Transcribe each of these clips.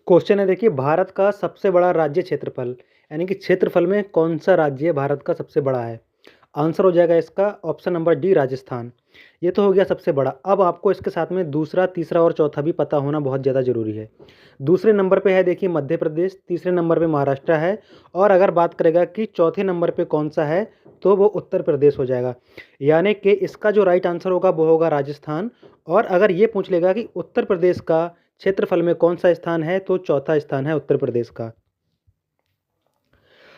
Question है देखिए भारत का सबसे बड़ा राज्य क्षेत्रफल यानी कि क्षेत्रफल में कौन सा राज्य भारत का सबसे बड़ा है। आंसर हो जाएगा इसका ऑप्शन नंबर डी राजस्थान। ये तो हो गया सबसे बड़ा। अब आपको इसके साथ में दूसरा तीसरा और चौथा भी पता होना बहुत ज़्यादा ज़रूरी है। दूसरे नंबर पे है देखिए मध्य प्रदेश, तीसरे नंबर पे महाराष्ट्र है और अगर बात करेगा कि चौथे नंबर पे कौन सा है तो वो उत्तर प्रदेश हो जाएगा। यानी कि इसका जो राइट आंसर होगा वो होगा राजस्थान। और अगर ये पूछ लेगा कि उत्तर प्रदेश का क्षेत्रफल में कौन सा स्थान है तो चौथा स्थान है उत्तर प्रदेश का।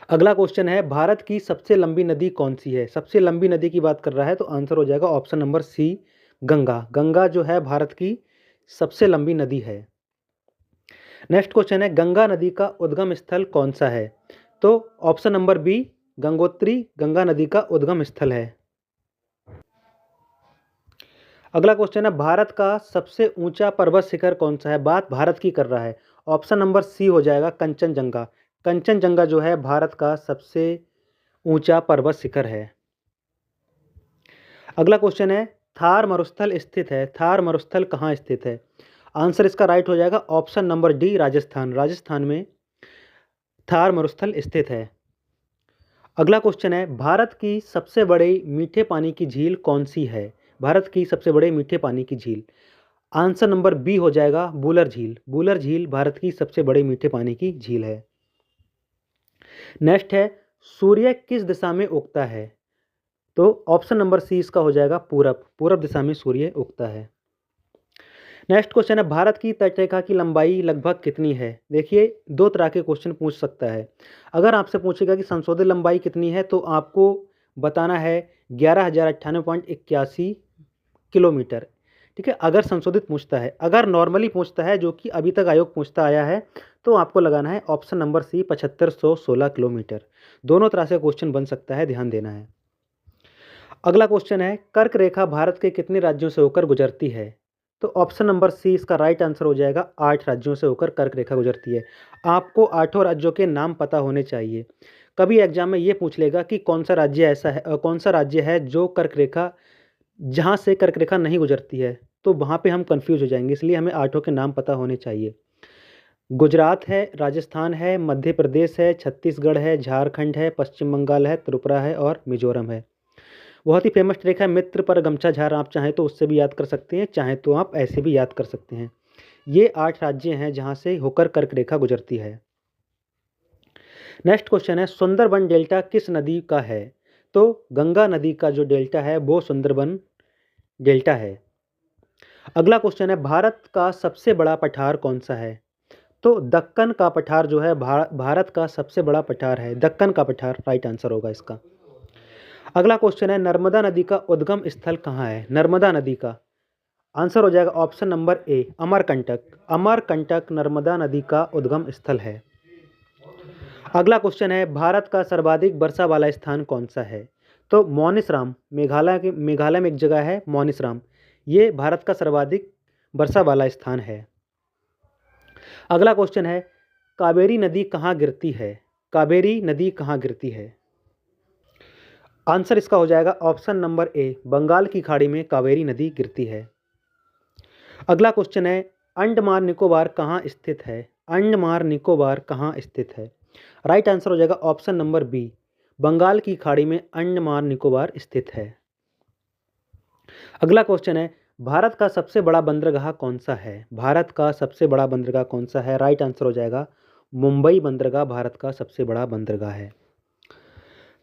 अगला क्वेश्चन है भारत की सबसे लंबी नदी कौन सी है। सबसे लंबी नदी की बात कर रहा है तो आंसर हो जाएगा option number C Ganga. Ganga जो है भारत की सबसे लंबी नदी है। नेक्स्ट क्वेश्चन है गंगा नदी का उद्गम स्थल कौन सा है। तो option number B Gangotri Ganga नदी का उद्गम स्थल है। अगला क्वेश्चन है भारत का सबसे ऊंचा पर्वत शिखर कौन सा है। बात भारत की कर रहा है। ऑप्शन नंबर सी हो जाएगा कंचनजंगा। कंचनजंगा जो है भारत का सबसे ऊंचा पर्वत शिखर है। अगला क्वेश्चन है थार मरुस्थल स्थित है। थार मरुस्थल कहाँ स्थित है। आंसर इसका राइट हो जाएगा option number D Rajasthan. Rajasthan में थार मरुस्थल स्थित है। अगला क्वेश्चन है भारत की सबसे बड़ी मीठे पानी की झील कौन सी है। भारत की सबसे बड़े मीठे पानी की झील आंसर नंबर बी हो जाएगा बूलर झील। बूलर झील भारत की सबसे बड़ी मीठे पानी की झील है। नेक्स्ट है सूर्य किस दिशा में उगता है। तो ऑप्शन नंबर सी इसका हो जाएगा पूरब। पूरब दिशा में सूर्य उगता है। नेक्स्ट क्वेश्चन है भारत की तटरेखा की लंबाई लगभग कितनी है। देखिए दो तरह के क्वेश्चन पूछ सकता है। अगर आपसे पूछेगा कि संशोधित लंबाई कितनी है तो आपको बताना है 11,098.81 किलोमीटर। ठीक है, अगर संशोधित पूछता है। अगर नॉर्मली पूछता है जो कि अभी तक आयोग पूछता आया है तो आपको लगाना है ऑप्शन नंबर सी 7516 किलोमीटर। दोनों तरह से क्वेश्चन बन सकता है, ध्यान देना है। अगला क्वेश्चन है कर्क रेखा भारत के कितने राज्यों से होकर गुजरती है। तो ऑप्शन नंबर सी इसका राइट आंसर हो जाएगा 8 राज्यों से होकर कर्क रेखा गुजरती है। आपको आठों राज्यों के नाम पता होने चाहिए। कभी एग्जाम में ये पूछ लेगा कि कौन सा राज्य ऐसा है कौन सा राज्य है जो कर्क रेखा जहाँ से कर्क रेखा नहीं गुजरती है तो वहाँ पे हम कंफ्यूज हो जाएंगे, इसलिए हमें आठों के नाम पता होने चाहिए। गुजरात है, राजस्थान है, मध्य प्रदेश है, छत्तीसगढ़ है, झारखंड है, पश्चिम बंगाल है, त्रिपुरा है और मिजोरम है। बहुत ही फेमस ट्रैक है मित्र पर गमछा झार। आप चाहें तो उससे भी याद कर सकते हैं, चाहें तो आप ऐसे भी याद कर सकते हैं। ये 8 राज्य हैं जहाँ से होकर कर्क रेखा गुजरती है। नेक्स्ट क्वेश्चन है सुंदरबन डेल्टा किस नदी का है। तो गंगा नदी का जो डेल्टा है वो सुंदरबन डेल्टा है। अगला क्वेश्चन है भारत का सबसे बड़ा पठार कौन सा है। तो दक्कन का पठार जो है भारत का सबसे बड़ा पठार है। दक्कन का पठार राइट आंसर होगा इसका। अगला क्वेश्चन है नर्मदा नदी का उद्गम स्थल कहाँ है। नर्मदा नदी का आंसर हो जाएगा option number A Amarkantak. Amarkantak Narmada नदी का उद्गम स्थल है। अगला क्वेश्चन है भारत का सर्वाधिक वर्षा वाला स्थान कौन सा है। तो मौनिसराम मेघालय में एक जगह है मौनिसराम। ये भारत का सर्वाधिक वर्षा वाला स्थान है। अगला क्वेश्चन है कावेरी नदी कहाँ गिरती है। कावेरी नदी कहाँ गिरती है। आंसर इसका हो जाएगा ऑप्शन नंबर ए बंगाल की खाड़ी में कावेरी नदी गिरती है। अगला क्वेश्चन है अंडमान निकोबार कहाँ स्थित है। अंडमान निकोबार कहाँ स्थित है। राइट आंसर हो जाएगा ऑप्शन नंबर बी बंगाल की खाड़ी में अंडमान निकोबार स्थित है। अगला क्वेश्चन है भारत का सबसे बड़ा बंदरगाह कौन सा है। भारत का सबसे बड़ा बंदरगाह कौन सा है। राइट आंसर हो जाएगा मुंबई बंदरगाह भारत का सबसे बड़ा बंदरगाह है।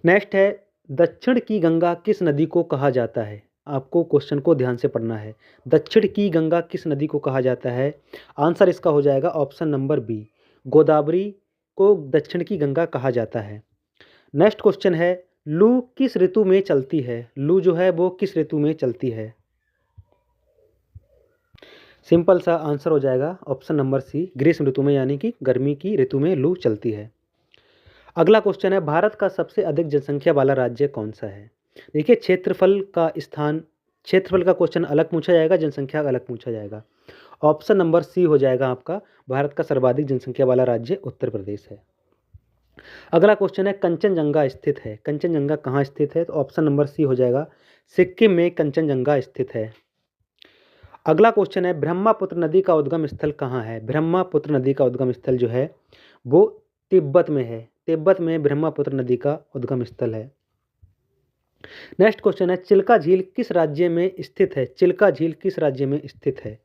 नेक्स्ट है दक्षिण की गंगा किस नदी को कहा जाता है। आपको क्वेश्चन को ध्यान से पढ़ना है। दक्षिण की गंगा किस नदी को कहा जाता है। आंसर इसका हो जाएगा ऑप्शन नंबर बी गोदावरी को दक्षिण की गंगा कहा जाता है। नेक्स्ट क्वेश्चन है लू किस ऋतु में चलती है। लू जो है वो किस ऋतु में चलती है। सिंपल सा आंसर हो जाएगा ऑप्शन नंबर सी ग्रीष्म ऋतु में, यानी कि गर्मी की ऋतु में लू चलती है। अगला क्वेश्चन है भारत का सबसे अधिक जनसंख्या वाला राज्य कौन सा है। देखिए क्षेत्रफल का क्वेश्चन अलग पूछा जाएगा, जनसंख्या अलग पूछा जाएगा। ऑप्शन नंबर सी हो जाएगा आपका भारत का सर्वाधिक जनसंख्या वाला राज्य उत्तर प्रदेश है। अगला क्वेश्चन है कंचनजंगा स्थित है। कंचनजंगा कहाँ स्थित है। तो ऑप्शन नंबर सी हो जाएगा सिक्किम में कंचनजंगा स्थित है। अगला क्वेश्चन है, ब्रह्मपुत्र नदी का उद्गम स्थल कहाँ है? ब्रह्मपुत्र नदी का उद्गम स्थल जो है वो तिब्बत में है। तिब्बत में ब्रह्मपुत्र नदी का उद्गम स्थल है। नेक्स्ट क्वेश्चन है, चिल्का झील किस राज्य में स्थित है? चिल्का झील किस राज्य में स्थित है?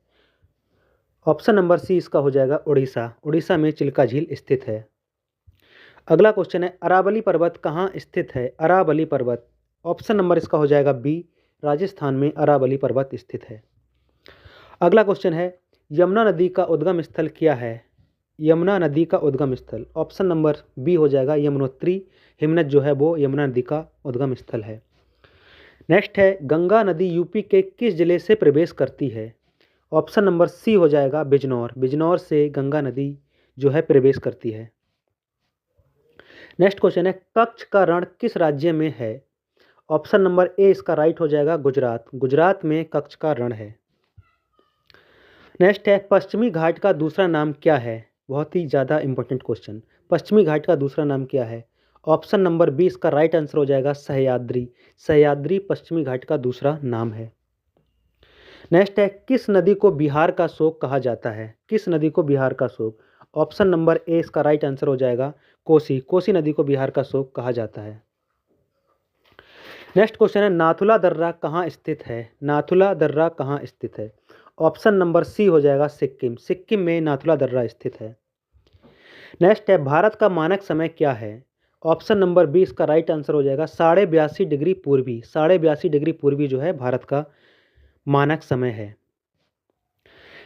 ऑप्शन नंबर सी इसका हो जाएगा उड़ीसा। उड़ीसा में चिल्का झील स्थित है। अगला क्वेश्चन है, अरावली पर्वत कहाँ स्थित है? अरावली पर्वत, ऑप्शन नंबर इसका हो जाएगा बी, राजस्थान में अरावली पर्वत स्थित है। अगला क्वेश्चन है, यमुना नदी का उद्गम स्थल क्या है? यमुना नदी का उद्गम स्थल, ऑप्शन नंबर बी हो जाएगा यमुनोत्री हिमनद जो है वो यमुना नदी का उद्गम स्थल है। नेक्स्ट है, गंगा नदी यूपी के किस जिले से प्रवेश करती है? ऑप्शन नंबर सी हो जाएगा बिजनौर। बिजनौर से गंगा नदी जो है प्रवेश करती है। नेक्स्ट क्वेश्चन है, कच्छ का रण किस राज्य में है? ऑप्शन नंबर ए इसका राइट हो जाएगा गुजरात। गुजरात में कच्छ का रण है। नेक्स्ट है, पश्चिमी घाट का दूसरा नाम क्या है? बहुत ही ज़्यादा इंपॉर्टेंट क्वेश्चन। पश्चिमी घाट का दूसरा नाम क्या है? ऑप्शन नंबर बी इसका राइट आंसर हो जाएगा सह्याद्री। सह्याद्री पश्चिमी घाट का दूसरा नाम है। नेक्स्ट है, किस नदी को बिहार का शोक कहा जाता है? किस नदी को बिहार का शोक? ऑप्शन नंबर ए इसका राइट आंसर हो जाएगा कोसी। कोसी नदी को बिहार का शोक कहा जाता है। नेक्स्ट क्वेश्चन है, नाथुला दर्रा कहाँ स्थित है? नाथुला दर्रा कहाँ स्थित है? ऑप्शन नंबर सी हो जाएगा सिक्किम। सिक्किम में नाथुला दर्रा स्थित है। नेक्स्ट है, भारत का मानक समय क्या है? ऑप्शन नंबर बी इसका राइट आंसर हो जाएगा 82.5 डिग्री पूर्वी। 82.5 डिग्री पूर्वी जो है भारत का मानक समय है।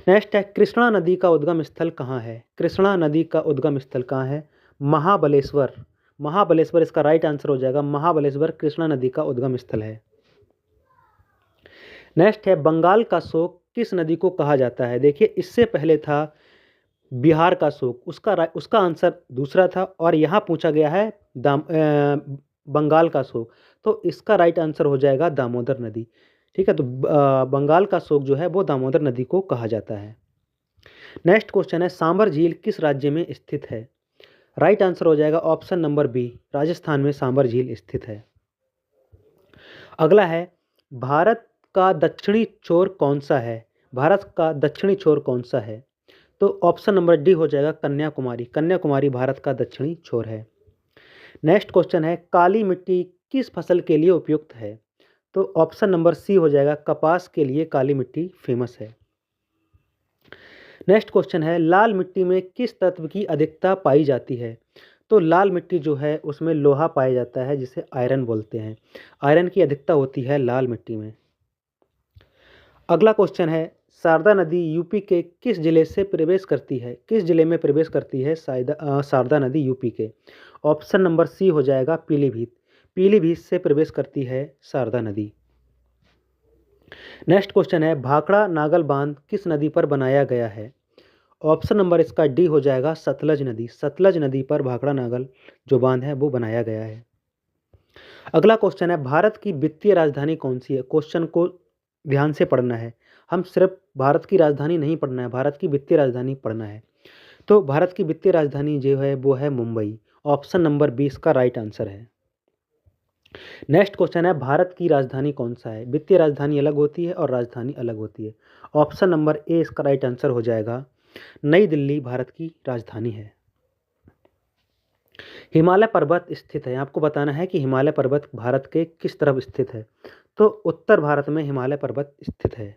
नेक्स्ट है, कृष्णा नदी का उद्गम स्थल कहाँ है? कृष्णा नदी का उद्गम स्थल कहाँ है? महाबलेश्वर। महाबलेश्वर इसका राइट आंसर हो जाएगा। महाबलेश्वर कृष्णा नदी का उद्गम स्थल है। नेक्स्ट है, बंगाल का शोक किस नदी को कहा जाता है? देखिए, इससे पहले था बिहार का शोक, उसका आंसर दूसरा था और यहाँ पूछा गया है बंगाल का शोक, तो इसका राइट आंसर हो जाएगा दामोदर नदी। ठीक है, तो बंगाल का शोक जो है वो दामोदर नदी को कहा जाता है। नेक्स्ट क्वेश्चन है, सांबर झील किस राज्य में स्थित है? राइट आंसर हो जाएगा ऑप्शन नंबर बी, राजस्थान में सांबर झील स्थित है। अगला है, भारत का दक्षिणी छोर कौन सा है? भारत का दक्षिणी छोर कौन सा है? तो ऑप्शन नंबर डी हो जाएगा कन्याकुमारी। कन्याकुमारी भारत का दक्षिणी छोर है। नेक्स्ट क्वेश्चन है, काली मिट्टी किस फसल के लिए उपयुक्त है? तो ऑप्शन नंबर सी हो जाएगा कपास के लिए काली मिट्टी फेमस है। नेक्स्ट क्वेश्चन है, लाल मिट्टी में किस तत्व की अधिकता पाई जाती है? तो लाल मिट्टी जो है उसमें लोहा पाया जाता है जिसे आयरन बोलते हैं। आयरन की अधिकता होती है लाल मिट्टी में। अगला क्वेश्चन है, शारदा नदी यूपी के किस जिले से प्रवेश करती है? किस जिले में प्रवेश करती है शारदा नदी यूपी के? ऑप्शन नंबर सी हो जाएगा पीलीभीत। पीलीभीत से प्रवेश करती है शारदा नदी। नेक्स्ट क्वेश्चन है, भाखड़ा नागल बांध किस नदी पर बनाया गया है? ऑप्शन नंबर इसका डी हो जाएगा सतलज नदी। सतलज नदी पर भाखड़ा नागल जो बांध है वो बनाया गया है। अगला क्वेश्चन है, भारत की वित्तीय राजधानी कौन सी है? क्वेश्चन को ध्यान से पढ़ना है। हम सिर्फ भारत की राजधानी नहीं पढ़ना है, भारत की वित्तीय राजधानी पढ़ना है। तो भारत की वित्तीय राजधानी जो है वो है मुंबई। ऑप्शन नंबर 20 का राइट आंसर है। नेक्स्ट क्वेश्चन है, भारत की राजधानी कौन सा है? वित्तीय राजधानी अलग होती है और राजधानी अलग होती है। ऑप्शन नंबर ए इसका राइट आंसर हो जाएगा नई दिल्ली भारत की राजधानी है। हिमालय पर्वत स्थित है, आपको बताना है कि हिमालय पर्वत भारत के किस तरफ स्थित है। तो उत्तर भारत में हिमालय पर्वत स्थित है।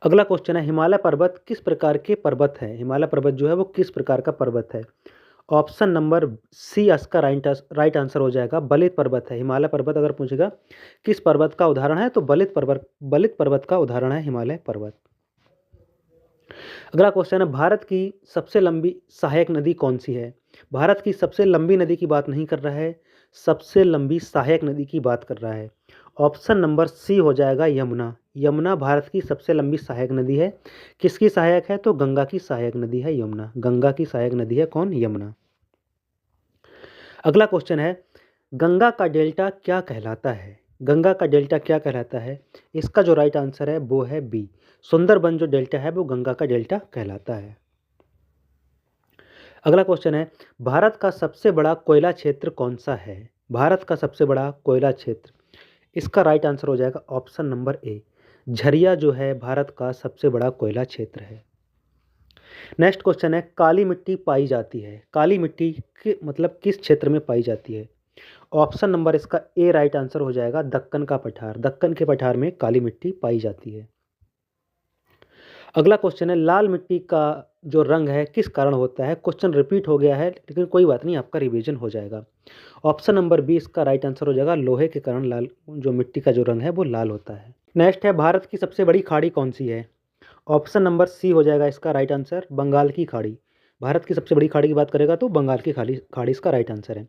अगला क्वेश्चन है, हिमालय पर्वत किस प्रकार के पर्वत है? हिमालय पर्वत जो है वो किस प्रकार का पर्वत है? ऑप्शन नंबर सी इसका राइट आंसर हो जाएगा बलित पर्वत है। हिमालय पर्वत अगर पूछेगा किस पर्वत का उदाहरण है तो बलित पर्वत का उदाहरण है हिमालय पर्वत। अगला क्वेश्चन है, भारत की सबसे लंबी सहायक नदी कौन सी है? भारत की सबसे लंबी नदी की बात नहीं कर रहा है, सबसे लंबी सहायक नदी की बात कर रहा है। ऑप्शन नंबर सी हो जाएगा यमुना। यमुना भारत की सबसे लंबी सहायक नदी है। किसकी सहायक है? तो गंगा की सहायक नदी है यमुना। गंगा की सहायक नदी है कौन? यमुना। अगला क्वेश्चन है, गंगा का डेल्टा क्या कहलाता है? गंगा का डेल्टा क्या कहलाता है? इसका जो राइट आंसर है वो है बी, सुंदरबन जो डेल्टा है वो गंगा का डेल्टा कहलाता है। अगला क्वेश्चन है, भारत का सबसे बड़ा कोयला क्षेत्र कौन सा है? भारत का सबसे बड़ा कोयला क्षेत्र, इसका राइट आंसर हो जाएगा ऑप्शन नंबर ए, झरिया जो है भारत का सबसे बड़ा कोयला क्षेत्र है। नेक्स्ट क्वेश्चन है, काली मिट्टी पाई जाती है, काली मिट्टी मतलब किस क्षेत्र में पाई जाती है? ऑप्शन नंबर इसका ए राइट आंसर हो जाएगा, दक्कन का पठार। दक्कन के पठार में काली मिट्टी पाई जाती है। अगला क्वेश्चन है, लाल मिट्टी का जो रंग है किस कारण होता है? क्वेश्चन रिपीट हो गया है लेकिन कोई बात नहीं, आपका रिवीजन हो जाएगा। ऑप्शन नंबर बी इसका राइट आंसर हो जाएगा, लोहे के कारण लाल जो मिट्टी का जो रंग है वो लाल होता है। नेक्स्ट है, भारत की सबसे बड़ी खाड़ी कौन सी है? ऑप्शन नंबर सी हो जाएगा इसका राइट आंसर, बंगाल की खाड़ी। भारत की सबसे बड़ी खाड़ी की बात करेगा तो बंगाल की खाड़ी इसका राइट आंसर है।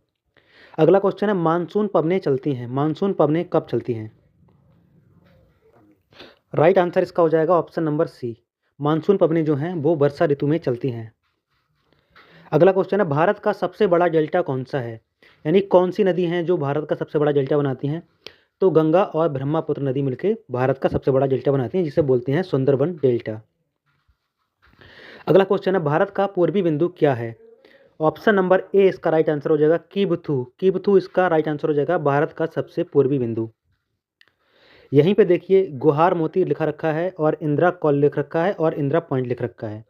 अगला क्वेश्चन है, मानसून पवनें चलती हैं, मानसून पवनें कब चलती हैं? राइट आंसर इसका हो जाएगा ऑप्शन नंबर सी, मानसून पवनें जो हैं वो वर्षा ऋतु में चलती हैं। अगला क्वेश्चन है, भारत का सबसे बड़ा डेल्टा कौन सा है? यानी कौन सी नदी हैं जो भारत का सबसे बड़ा डेल्टा बनाती हैं? तो गंगा और ब्रह्मपुत्र नदी मिलकर भारत का सबसे बड़ा डेल्टा बनाती हैं, जिसे बोलते हैं सुंदरबन डेल्टा। अगला क्वेश्चन है, भारत का पूर्वी बिंदु क्या है? ऑप्शन नंबर ए इसका राइट आंसर हो जाएगा, कीबथू। कीबथू इसका राइट आंसर हो जाएगा, भारत का सबसे पूर्वी बिंदु। यहीं पे देखिए गुहार मोती लिखा रखा है और इंदिरा कॉल लिख रखा है और इंदिरा पॉइंट लिख रखा है।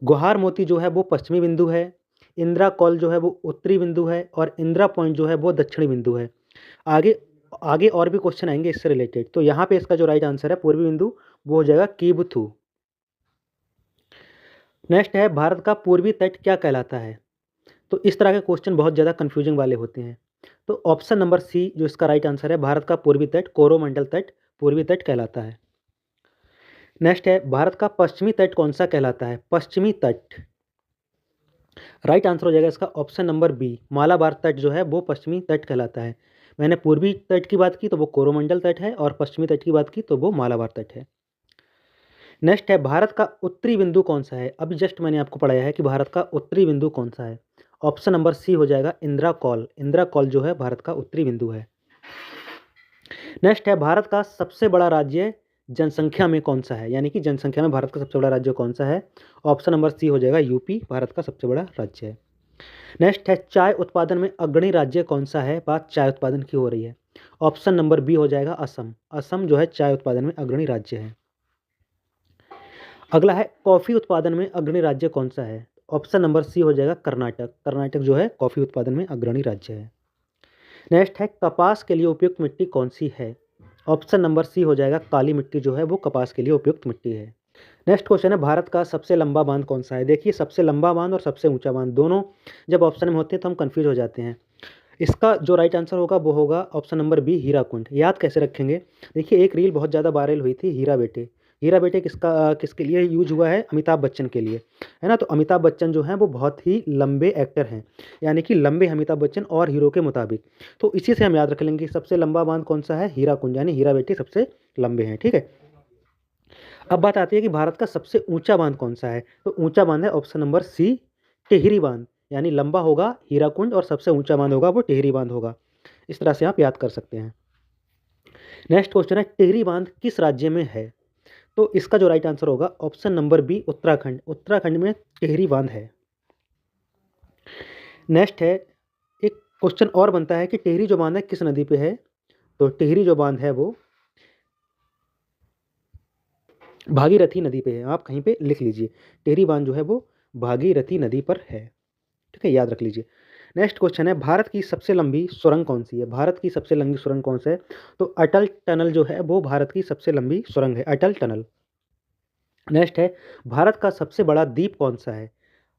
गुहार मोती जो है वो पश्चिमी बिंदु है, इंदिरा कॉल जो है वो उत्तरी बिंदु है और इंदिरा पॉइंट जो है वो दक्षिणी बिंदु है। आगे आगे और भी क्वेश्चन आएंगे इससे रिलेटेड। तो यहाँ पे इसका जो राइट आंसर है पूर्वी बिंदु वो हो जाएगा कीबथू। नेक्स्ट है, भारत का पूर्वी तट क्या कहलाता है? तो इस तरह के क्वेश्चन बहुत ज़्यादा कंफ्यूजिंग वाले होते हैं। तो ऑप्शन नंबर सी जो इसका राइट आंसर है, भारत का पूर्वी तट कोरोमंडल तट पूर्वी तट कहलाता है। नेक्स्ट है, भारत का पश्चिमी तट कौन सा कहलाता है? पश्चिमी तट राइट आंसर हो जाएगा इसका ऑप्शन नंबर बी, मालाबार तट जो है वो पश्चिमी तट कहलाता है। मैंने पूर्वी तट की बात की तो वो कोरोमंडल तट है और पश्चिमी तट की बात की तो वो मालाबार तट है। नेक्स्ट है, भारत का उत्तरी बिंदु कौन सा है? अभी जस्ट मैंने आपको पढ़ाया है कि भारत का उत्तरी बिंदु कौन सा है। ऑप्शन नंबर सी हो जाएगा, इंदिरा कॉल। इंदिरा कॉल जो है भारत का उत्तरी बिंदु है। नेक्स्ट है, भारत का सबसे बड़ा राज्य जनसंख्या में कौन सा है? यानी कि जनसंख्या में भारत का सबसे बड़ा राज्य कौन सा है? ऑप्शन नंबर सी हो जाएगा, यूपी भारत का सबसे बड़ा राज्य है। नेक्स्ट है, चाय उत्पादन में अग्रणी राज्य कौन सा है? बात चाय उत्पादन की हो रही है। ऑप्शन नंबर बी हो जाएगा, असम। असम जो है चाय उत्पादन में अग्रणी राज्य है। अगला है, कॉफी उत्पादन में अग्रणी राज्य कौन सा है? ऑप्शन नंबर सी हो जाएगा, कर्नाटक। कर्नाटक जो है कॉफी उत्पादन में अग्रणी राज्य है। नेक्स्ट है, कपास के लिए उपयुक्त मिट्टी कौन सी है? ऑप्शन नंबर सी हो जाएगा, काली मिट्टी जो है वो कपास के लिए उपयुक्त मिट्टी है। नेक्स्ट क्वेश्चन है, भारत का सबसे लंबा बांध कौन सा है? देखिए सबसे लंबा बांध और सबसे ऊंचा बांध दोनों जब ऑप्शन में होते हैं तो हम कंफ्यूज हो जाते हैं। इसका जो राइट आंसर होगा वो होगा ऑप्शन नंबर बी, हीराकुंड। याद कैसे रखेंगे? देखिए एक रील बहुत ज़्यादा वायरल हुई थी, हीरा बेटे। हीरा बेटे किसके लिए यूज हुआ है? अमिताभ बच्चन के लिए, है ना। तो अमिताभ बच्चन जो हैं वो बहुत ही लंबे एक्टर हैं, यानी कि लंबे अमिताभ बच्चन और हीरो के मुताबिक। तो इसी से हम याद रख लेंगे सबसे लंबा बांध कौन सा है? हीराकुंड, यानी हीरा बेटे सबसे लंबे हैं। ठीक है, अब बात आती है कि भारत का सबसे ऊंचा बांध कौन सा है? तो ऊंचा बांध है ऑप्शन नंबर सी, टिहरी बांध। यानी लंबा होगा हीराकुंड और सबसे ऊंचा बांध होगा वो टिहरी बांध होगा। इस तरह से आप याद कर सकते हैं। नेक्स्ट क्वेश्चन है, टिहरी बांध किस राज्य में है? तो इसका जो राइट आंसर होगा option number B, Uttarakhand. Uttarakhand में टिहरी बांध है। नेक्स्ट है, एक क्वेश्चन और बनता है कि टिहरी जो बांध है किस नदी पे है? तो टिहरी जो बांध है वो भागीरथी नदी पे है। आप कहीं पे लिख लीजिए, टिहरी बांध जो है वो भागीरथी नदी पर है। ठीक है, याद रख लीजिए। नेक्स्ट क्वेश्चन है, भारत की सबसे लंबी सुरंग कौन सी है? भारत की सबसे लंबी सुरंग कौन सा है? तो अटल टनल जो है वो भारत की सबसे लंबी सुरंग है, अटल टनल। नेक्स्ट है, भारत का सबसे बड़ा द्वीप कौन सा है?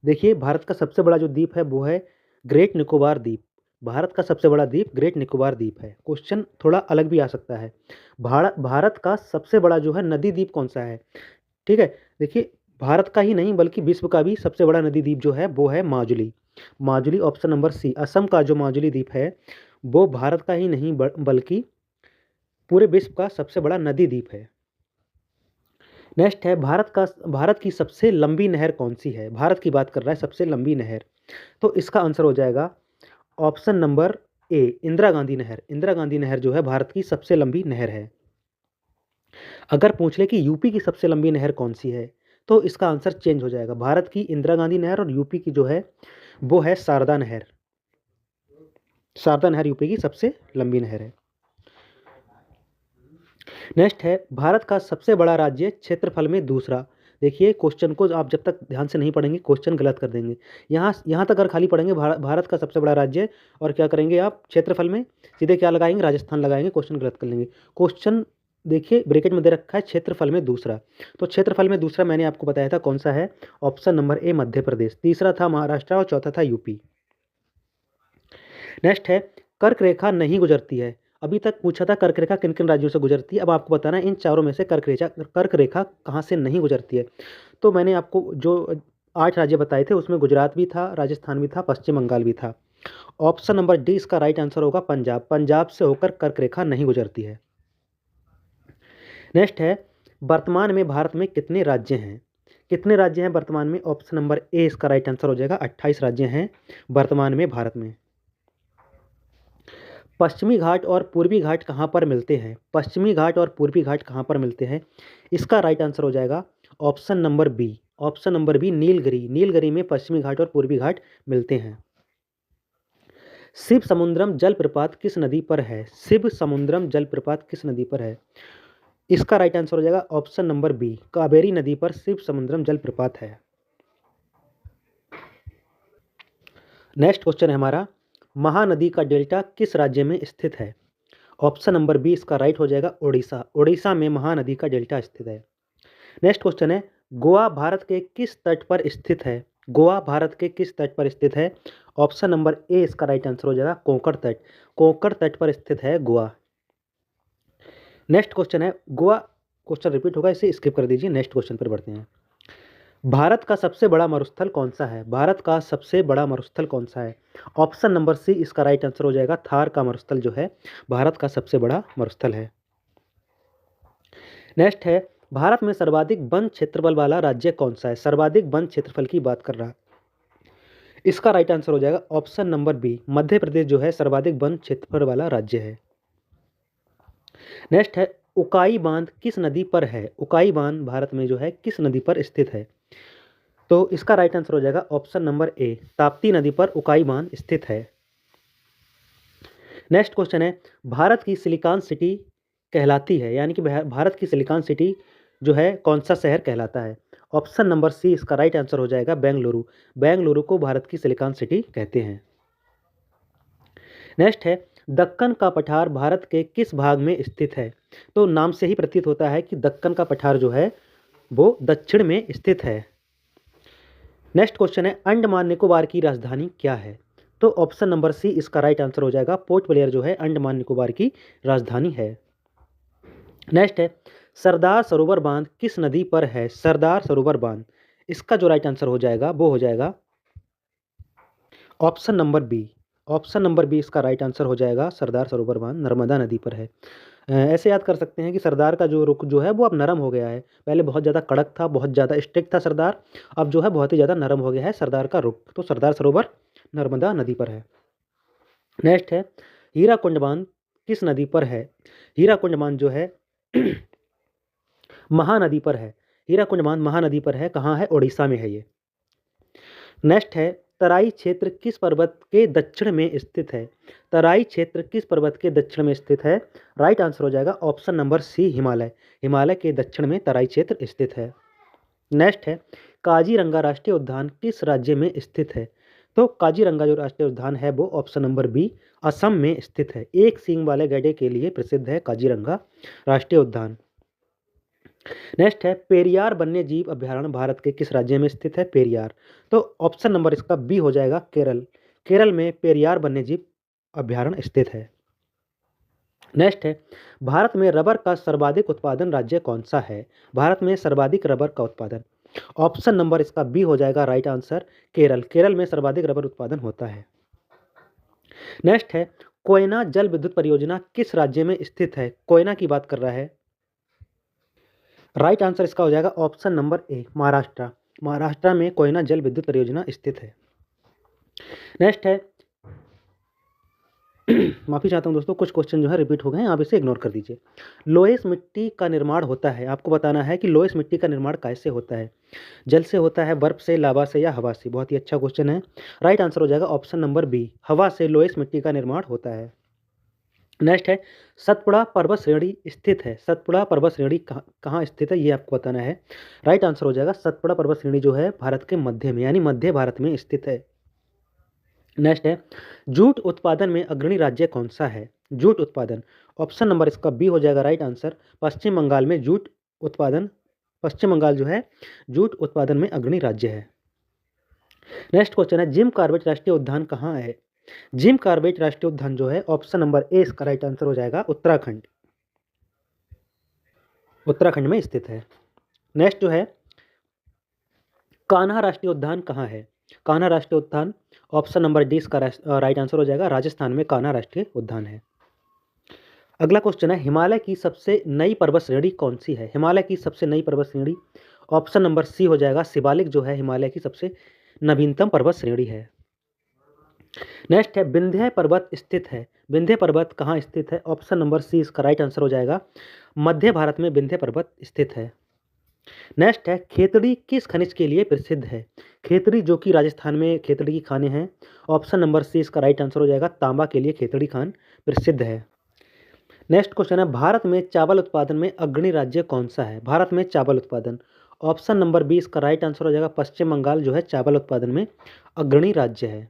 देखिए भारत का सबसे बड़ा जो द्वीप है वो है ग्रेट निकोबार द्वीप। भारत का सबसे बड़ा द्वीप ग्रेट निकोबार द्वीप है। क्वेश्चन थोड़ा अलग भी आ सकता है, भारत का सबसे बड़ा जो है नदी द्वीप कौन सा है? ठीक है, देखिए भारत का ही नहीं बल्कि विश्व का भी सबसे बड़ा नदी द्वीप जो है वो है Majuli. Majuli option number C, Assam का जो माजुली द्वीप है वो भारत का ही नहीं बल्कि पूरे विश्व का सबसे बड़ा नदी द्वीप है। नेक्स्ट है, भारत की सबसे लंबी नहर कौन सी है? भारत की बात कर रहा है सबसे लंबी नहर। तो इसका आंसर हो जाएगा option number A, Indira Gandhi नहर। इंदिरा गांधी नहर जो है भारत की सबसे लंबी नहर है। अगर पूछ ले कि यूपी की सबसे लंबी नहर कौन सी है तो इसका आंसर चेंज हो जाएगा। भारत की इंदिरा गांधी नहर और यूपी की जो है वो है शारदा नहर। शारदा नहर यूपी की सबसे लंबी नहर है। नेक्स्ट है भारत का सबसे बड़ा राज्य क्षेत्रफल में दूसरा। देखिए क्वेश्चन को आप जब तक ध्यान से नहीं पढ़ेंगे क्वेश्चन गलत कर देंगे। यहाँ तक अगर खाली पढ़ेंगे भारत का सबसे बड़ा राज्य और क्या करेंगे आप क्षेत्रफल में सीधे क्या लगाएंगे राजस्थान लगाएंगे, क्वेश्चन गलत कर लेंगे। क्वेश्चन देखिए ब्रैकेट में दे रखा है क्षेत्रफल में दूसरा, तो क्षेत्रफल में दूसरा मैंने आपको बताया था कौन सा है, option number A Madhya Pradesh, तीसरा था महाराष्ट्र और चौथा था यूपी। नेक्स्ट है कर्क रेखा नहीं गुजरती है। अभी तक पूछा था कर्क रेखा किन किन राज्यों से गुजरती है, अब आपको बताना है इन चारों में से कर्क रेखा कहाँ से नहीं गुजरती है। तो मैंने आपको जो 8 राज्य बताए थे उसमें गुजरात भी था, राजस्थान भी था, पश्चिम बंगाल भी था। ऑप्शन नंबर डी इसका राइट आंसर होगा पंजाब। पंजाब से होकर कर्क रेखा नहीं गुजरती है। नेक्स्ट है वर्तमान में भारत में कितने राज्य हैं। कितने राज्य हैं वर्तमान में, ऑप्शन नंबर ए इसका राइट आंसर हो जाएगा 28 राज्य हैं वर्तमान में भारत में। पश्चिमी घाट और पूर्वी घाट कहाँ पर मिलते हैं। पश्चिमी घाट और पूर्वी घाट कहाँ पर मिलते हैं, इसका राइट आंसर हो जाएगा option number B. Option number B Nilgiri. Nilgiri में पश्चिमी घाट और पूर्वी घाट मिलते हैं। शिव समुद्रम जलप्रपात किस नदी पर है। शिव समुद्रम जलप्रपात किस नदी पर है, इसका राइट आंसर हो जाएगा ऑप्शन नंबर बी कावेरी नदी पर शिव समुद्रम जलप्रपात है। नेक्स्ट क्वेश्चन है हमारा महानदी का डेल्टा किस राज्य में स्थित है। ऑप्शन नंबर बी इसका राइट हो जाएगा ओडिशा। ओडिशा में महानदी का डेल्टा स्थित है। नेक्स्ट क्वेश्चन है गोवा भारत के किस तट पर स्थित है। गोवा भारत के किस तट पर स्थित है, ऑप्शन नंबर ए इसका राइट आंसर हो जाएगा कोंकण तट। कोंकण तट पर स्थित है गोवा। नेक्स्ट क्वेश्चन है गोवा, क्वेश्चन रिपीट होगा इसे स्किप कर दीजिए। नेक्स्ट क्वेश्चन पर बढ़ते हैं। भारत का सबसे बड़ा मरुस्थल कौन सा है। भारत का सबसे बड़ा मरुस्थल कौन सा है, ऑप्शन नंबर सी इसका राइट आंसर हो जाएगा थार का मरुस्थल जो है भारत का सबसे बड़ा मरुस्थल है। नेक्स्ट है भारत में सर्वाधिक वन क्षेत्रफल वाला राज्य कौन सा है। सर्वाधिक वन क्षेत्रफल की बात कर रहा, इसका राइट आंसर हो जाएगा option number B Madhya Pradesh जो है सर्वाधिक वन क्षेत्रफल वाला राज्य है। नेक्स्ट है उकाई बांध किस नदी पर है। उकाई बांध भारत में जो है किस नदी पर स्थित है, तो इसका राइट आंसर हो जाएगा ऑप्शन नंबर ए ताप्ती नदी पर उकाई बांध स्थित है। नेक्स्ट क्वेश्चन है भारत की सिलिकॉन सिटी कहलाती है, यानी कि भारत की सिलिकॉन सिटी जो है कौन सा शहर कहलाता है, ऑप्शन नंबर सी इसका राइट आंसर हो जाएगा बेंगलुरु। बेंगलुरु को भारत की सिलिकॉन सिटी कहते हैं। नेक्स्ट है दक्कन का पठार भारत के किस भाग में स्थित है। तो नाम से ही प्रतीत होता है कि दक्कन का पठार जो है वो दक्षिण में स्थित है। नेक्स्ट क्वेश्चन है अंडमान निकोबार की राजधानी क्या है, तो ऑप्शन नंबर सी इसका राइट आंसर हो जाएगा पोर्ट ब्लेयर जो है अंडमान निकोबार की राजधानी है। नेक्स्ट है सरदार सरोवर बांध किस नदी पर है। सरदार सरोवर बांध, इसका जो राइट आंसर हो जाएगा वो हो जाएगा option number B. Option number B इसका राइट आंसर हो जाएगा सरदार सरोवर बांध नर्मदा नदी पर है। ऐसे याद कर सकते हैं कि सरदार का जो रुख जो है वो अब नरम हो गया है। पहले बहुत ज़्यादा कड़क था, बहुत ज़्यादा स्ट्रिक्ट था सरदार, अब जो है बहुत ही ज़्यादा नरम हो गया है सरदार का रुख। तो सरदार सरोवर नर्मदा नदी पर है। नेक्स्ट है हीराकुंड बांध किस नदी पर है। हीराकुंड बांध जो है महानदी पर है। हीराकुंड बांध महानदी पर है, कहाँ है, उड़ीसा में है ये। नेक्स्ट है तराई क्षेत्र किस पर्वत के दक्षिण में स्थित है। तराई क्षेत्र किस पर्वत के दक्षिण में स्थित है, राइट आंसर हो जाएगा option number C Himalaya. Himalaya के दक्षिण में तराई क्षेत्र स्थित है। नेक्स्ट है काजीरंगा राष्ट्रीय उद्यान किस राज्य में स्थित है। तो काजीरंगा जो राष्ट्रीय उद्यान है वो ऑप्शन नंबर बी असम में स्थित है। एक सींग वाले गैंडे के लिए प्रसिद्ध है काजीरंगा राष्ट्रीय उद्यान। नेक्स्ट है पेरियार वन्य जीव अभ्यारण्य भारत के किस राज्य में स्थित है। पेरियार, तो ऑप्शन नंबर इसका बी हो जाएगा केरल। केरल में पेरियार वन्य जीव अभ्यारण्य स्थित है। नेक्स्ट है भारत में रबर का सर्वाधिक उत्पादन राज्य कौन सा है। भारत में सर्वाधिक रबर का उत्पादन, ऑप्शन नंबर इसका बी हो जाएगा राइट आंसर केरल। केरल में सर्वाधिक रबर उत्पादन होता है। नेक्स्ट है कोयना जल विद्युत परियोजना किस राज्य में स्थित है। कोयना की बात कर रहा है, राइट आंसर इसका हो जाएगा option number A Maharashtra. Maharashtra में कोयना जल विद्युत परियोजना स्थित है। नेक्स्ट है माफ़ी चाहता हूँ दोस्तों, कुछ क्वेश्चन जो है रिपीट हो गए हैं, आप इसे इग्नोर कर दीजिए। लोएस मिट्टी का निर्माण होता है, आपको बताना है कि लोएस मिट्टी का निर्माण कैसे होता है। जल से होता है, बर्फ से, लावा से या हवा से। बहुत ही अच्छा क्वेश्चन है, राइट आंसर हो जाएगा ऑप्शन नंबर बी हवा से लोएस मिट्टी का निर्माण होता है। नेक्स्ट है सतपुड़ा पर्वत श्रेणी स्थित है। सतपुड़ा पर्वत श्रेणी कहाँ स्थित है ये आपको बताना है। राइट आंसर हो जाएगा सतपुड़ा पर्वत श्रेणी जो है भारत के मध्य में यानी मध्य भारत में स्थित है। नेक्स्ट है जूट उत्पादन में अग्रणी राज्य कौन सा है। जूट उत्पादन ऑप्शन नंबर इसका बी हो जाएगा राइट आंसर। पश्चिम बंगाल में जूट उत्पादन, पश्चिम बंगाल जो है जूट उत्पादन में अग्रणी राज्य है। नेक्स्ट क्वेश्चन है जिम कॉर्बेट राष्ट्रीय उद्यान कहाँ है। जिम कॉर्बेट राष्ट्रीय उद्यान जो है ऑप्शन नंबर ए इसका राइट आंसर हो जाएगा उत्तराखंड, उत्तराखंड में स्थित है। नेक्स्ट जो है कान्हा राष्ट्रीय उद्यान कहाँ है। कान्हा राष्ट्रीय उद्यान ऑप्शन नंबर डी इसका राइट आंसर हो जाएगा राजस्थान में कान्हा राष्ट्रीय उद्यान है। अगला क्वेश्चन है हिमालय की सबसे नई पर्वत श्रेणी कौन सी है। हिमालय की सबसे नई पर्वत श्रेणी ऑप्शन नंबर सी हो जाएगा शिवालिक जो है हिमालय की सबसे नवीनतम पर्वत श्रेणी है। नेक्स्ट है विंध्य पर्वत स्थित है। विंध्य पर्वत कहाँ स्थित है ऑप्शन नंबर सी इसका राइट आंसर हो जाएगा मध्य भारत में विंध्य पर्वत स्थित है। नेक्स्ट है खेतड़ी किस खनिज के लिए प्रसिद्ध है। खेतड़ी जो कि राजस्थान में खेतड़ी की खानें हैं, ऑप्शन नंबर सी इसका राइट आंसर हो जाएगा तांबा के लिए खेतड़ी खान प्रसिद्ध है। नेक्स्ट क्वेश्चन है भारत में चावल उत्पादन में अग्रणी राज्य कौन सा है। भारत में चावल उत्पादन ऑप्शन नंबर बी इसका राइट आंसर हो जाएगा पश्चिम बंगाल जो है चावल उत्पादन में अग्रणी राज्य है।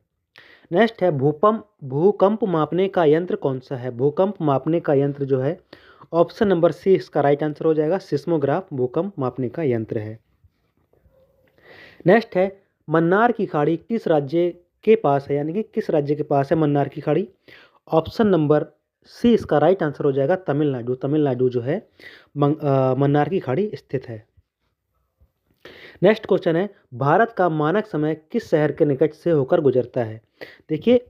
नेक्स्ट है भूकंप मापने का यंत्र कौन सा है। भूकंप मापने का यंत्र जो है ऑप्शन नंबर सी इसका राइट आंसर हो जाएगा सिस्मोग्राफ भूकंप मापने का यंत्र है। नेक्स्ट है मन्नार की खाड़ी किस राज्य के पास है, यानी कि किस राज्य के पास है मन्नार की खाड़ी। ऑप्शन नंबर सी इसका राइट आंसर हो जाएगा तमिलनाडु। तमिलनाडु जो है मन्नार की खाड़ी स्थित है। नेक्स्ट क्वेश्चन है भारत का मानक समय किस शहर के निकट से होकर गुजरता है। देखिए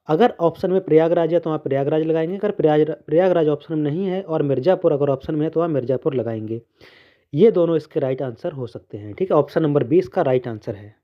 अगर ऑप्शन में प्रयागराज है तो आप प्रयागराज लगाएंगे, अगर प्रयागराज ऑप्शन में नहीं है और मिर्ज़ापुर अगर ऑप्शन में है तो आप मिर्ज़ापुर लगाएंगे। ये दोनों इसके राइट आंसर हो सकते हैं। ठीक है, ऑप्शन नंबर 20 का राइट आंसर है।